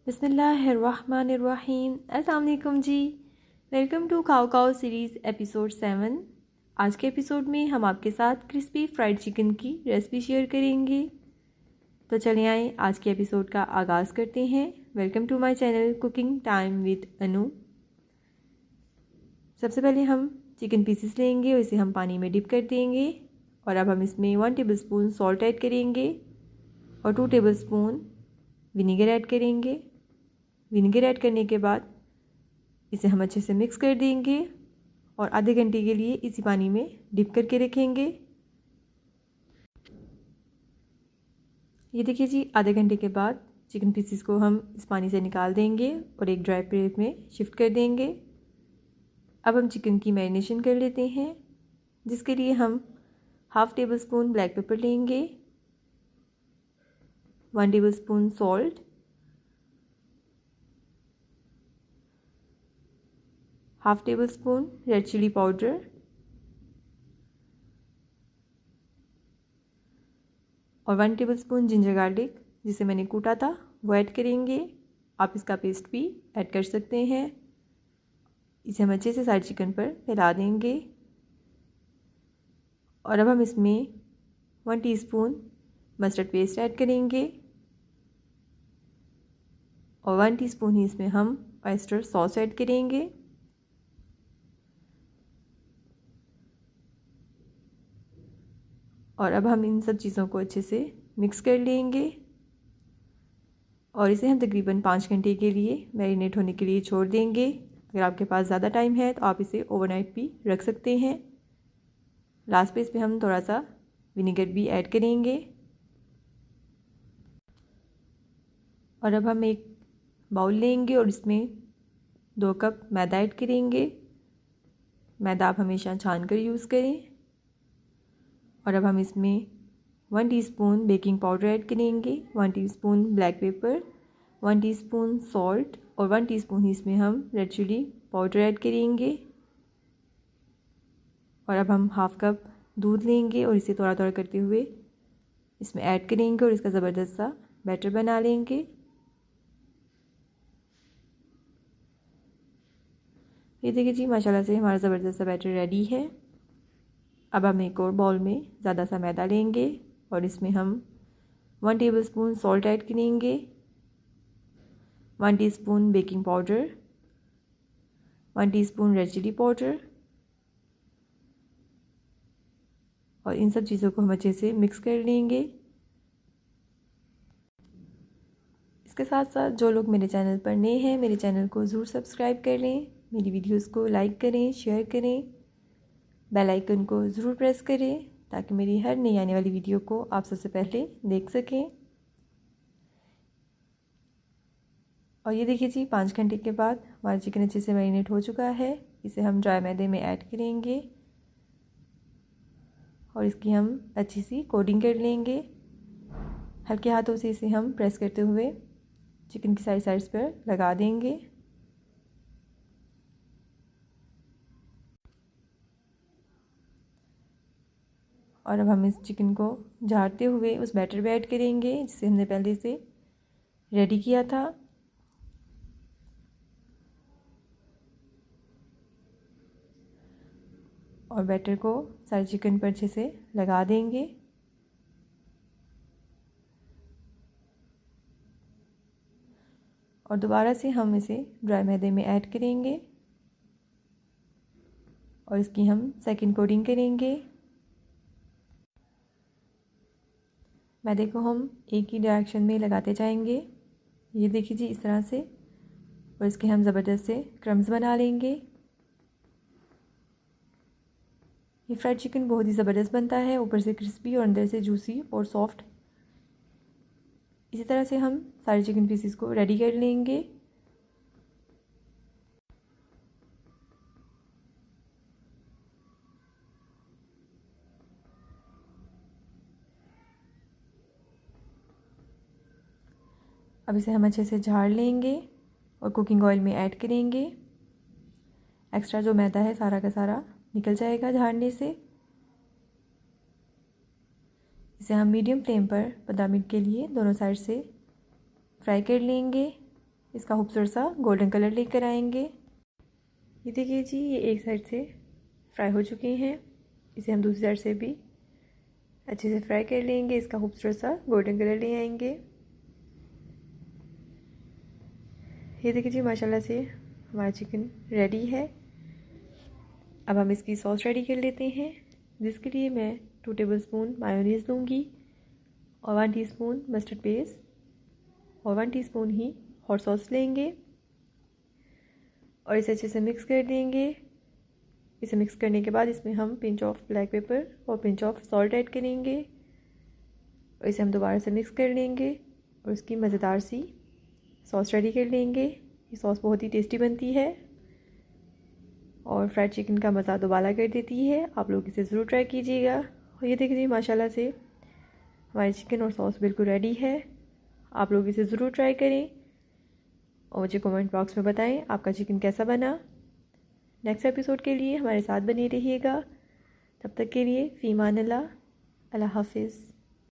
बिस्मिल्लाहिर्रहमानिर्रहीम। अस्सलाम वालेकुम जी। वेलकम टू खाओ खाओ सीरीज़ एपिसोड 7। आज के एपिसोड में हम आपके साथ क्रिस्पी फ्राइड चिकन की रेसिपी शेयर करेंगे। तो चलिए आए आज के एपिसोड का आगाज़ करते हैं। Welcome to my channel cooking time with Anu. सबसे पहले हम चिकन पीसेस लेंगे और इसे हम पानी में डिप कर देंगे। और अब हम इसमें 1 टेबलस्पून सॉल्ट ऐड करेंगे और 2 टेबलस्पून विनीगर ऐड करेंगे। विनेगर ऐड करने के बाद इसे हम अच्छे से मिक्स कर देंगे और आधे घंटे के लिए इसी पानी में डिप करके रखेंगे। ये देखिए जी, आधे घंटे के बाद चिकन पीसेस को हम इस पानी से निकाल देंगे और एक ड्राई प्लेट में शिफ्ट कर देंगे। अब हम चिकन की मैरिनेशन कर लेते हैं, जिसके लिए हम 1/2 टेबलस्पून ब्लैक पेपर लेंगे, 1 tablespoon salt, 1/2 tablespoon red chilli powder और 1 टेबलस्पून जिंजर गार्लिक जिसे मैंने कूटा था वो ऐड करेंगे। आप इसका पेस्ट भी ऐड कर सकते हैं। इसे हम अच्छे से सारे चिकन पर फैला देंगे। और अब हम इसमें 1 टीस्पून मस्टर्ड पेस्ट ऐड करेंगे और 1 टीस्पून ही इसमें हम ऑयस्टर सॉस ऐड करेंगे। और अब हम इन सब चीज़ों को अच्छे से मिक्स कर लेंगे और इसे हम तकरीबन 5 घंटे के लिए मैरिनेट होने के लिए छोड़ देंगे। अगर आपके पास ज़्यादा टाइम है तो आप इसे ओवरनाइट भी रख सकते हैं। लास्ट पे इस पर हम थोड़ा सा विनेगर भी ऐड करेंगे। और अब हम एक बाउल लेंगे और इसमें 2 कप मैदा ऐड करेंगे। मैदा आप हमेशा छान कर यूज़ करें। और अब हम इसमें 1 टीस्पून बेकिंग पाउडर ऐड करेंगे, 1 teaspoon black pepper, 1 teaspoon salt और 1 टीस्पून ही इसमें हम रेड चिली पाउडर ऐड करेंगे। और अब हम 1/2 कप दूध लेंगे और इसे थोड़ा थोड़ा करते हुए इसमें ऐड करेंगे और इसका ज़बरदस्त सा बैटर बना लेंगे। ये देखिए जी, माशाल्लाह से हमारा ज़बरदस्त सा बैटर रेडी है। अब हम एक और बाउल में ज़्यादा सा मैदा लेंगे और इसमें हम 1 टेबलस्पून सॉल्ट ऐड करेंगे, 1 teaspoon baking powder, 1 teaspoon red chilli powder और इन सब चीज़ों को हम अच्छे से मिक्स कर लेंगे। इसके साथ साथ जो लोग मेरे चैनल पर नए हैं, मेरे चैनल को ज़रूर सब्सक्राइब कर लें, मेरी वीडियोस को लाइक करें, शेयर करें, बेल आइकन को ज़रूर प्रेस करें ताकि मेरी हर नई आने वाली वीडियो को आप सबसे पहले देख सकें। और ये देखिए जी, 5 घंटे के बाद हमारा चिकन अच्छे से मैरिनेट हो चुका है। इसे हम ड्राई मैदे में ऐड करेंगे और इसकी हम अच्छी सी कोटिंग कर लेंगे। हल्के हाथों से इसे हम प्रेस करते हुए चिकन की सारी साइड्स पर लगा देंगे। और अब हम इस चिकन को झाड़ते हुए उस बैटर में ऐड करेंगे जिसे हमने पहले से रेडी किया था। और बैटर को सारे चिकन पर अच्छे से लगा देंगे। और दोबारा से हम इसे ड्राई मैदे में ऐड करेंगे और इसकी हम सेकंड कोटिंग करेंगे। मैदे को हम एक ही डायरेक्शन में लगाते जाएंगे। ये देखिए जी, इस तरह से। और इसके हम ज़बरदस्त से क्रम्स बना लेंगे। ये फ्राइड चिकन बहुत ही ज़बरदस्त बनता है, ऊपर से क्रिस्पी और अंदर से जूसी और सॉफ्ट। इसी तरह से हम सारे चिकन पीसेस को रेडी कर लेंगे। अब इसे हम अच्छे से झाड़ लेंगे और कुकिंग ऑयल में ऐड करेंगे। एक्स्ट्रा जो मैदा है सारा का सारा निकल जाएगा झाड़ने से। इसे हम मीडियम फ्लेम पर 15 मिनट के लिए दोनों साइड से फ्राई कर लेंगे। इसका खूबसूरत सा गोल्डन कलर लेकर आएंगे। ये देखिए जी, ये एक साइड से फ्राई हो चुके हैं। इसे हम दूसरी साइड से भी अच्छे से फ्राई कर लेंगे। इसका खूबसूरत सा गोल्डन कलर ले आएंगे। ये देखिए जी, माशाल्लाह से हमारा चिकन रेडी है। अब हम इसकी सॉस रेडी कर लेते हैं, जिसके लिए मैं 2 टेबलस्पून मायोनीज़ लूँगी और 1 टीस्पून मस्टर्ड पेस्ट और 1 टीस्पून ही हॉट सॉस लेंगे और इसे अच्छे से मिक्स कर देंगे। इसे मिक्स करने के बाद इसमें हम पिंच ऑफ ब्लैक पेपर और पिंच ऑफ सॉल्ट ऐड करेंगे और इसे हम दोबारा से मिक्स कर लेंगे और इसकी मज़ेदार सी सॉस रेडी कर लेंगे। ये सॉस बहुत ही टेस्टी बनती है और फ्राइड चिकन का मज़ा दोबारा कर देती है। आप लोग इसे ज़रूर ट्राई कीजिएगा। और ये देखिए माशाल्लाह से हमारी चिकन और सॉस बिल्कुल रेडी है। आप लोग इसे ज़रूर ट्राई करें और मुझे कमेंट बॉक्स में बताएं आपका चिकन कैसा बना। नेक्स्ट एपिसोड के लिए हमारे साथ बने रहिएगा। तब तक के लिए फ़ी अमान अल्लाह, अल्लाह हाफिज़।